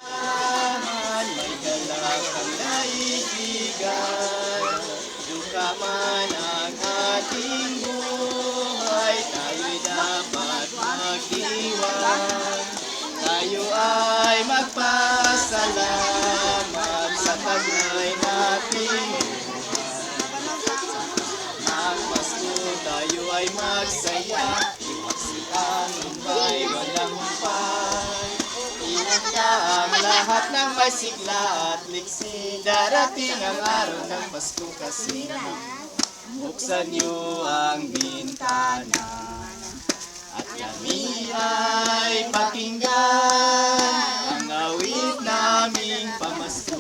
May galakang naibigan, duka man ang ating buhay, tayo'y dapat magdiwang. Tayo ay magpasalamat sa taglay nating ang Pasko, tayo ay magsaya, ang lumbay walang humpay. Inanda ang lahat ng may sigla at liksi, darating ang araw ng Pasko kasi buksan niyo ang bintana at kami ay pakinggan ang awit naming pamasko.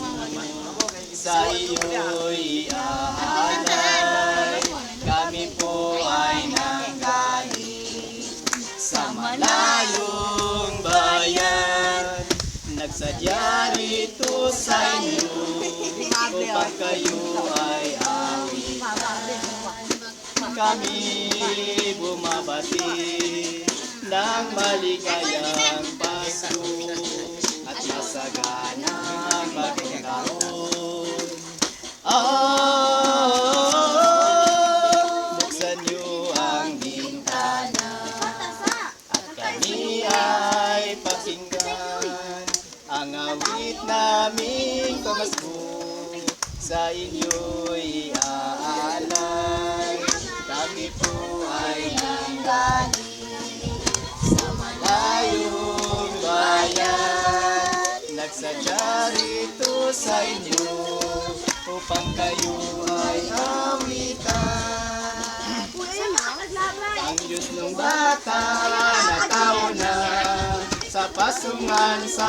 Sa iyo'y aalay, kami po ay nanggaling sa malayong bayan. Nagsadya rito sa inyo upang kayo ay awitan. Kami bumabati ng maligayang Pasko at masaganang bagong taon. Buksan niyo ang bintana at kami ay pakinggan ang awit naming pamasko. Sa inyo'y aalay, kami po ay nanggaling sa malayong bayan. Nagsadya rito sa inyo upang kayo ay awitan. Ang Diyos ng bata na tao na sa pasungan sa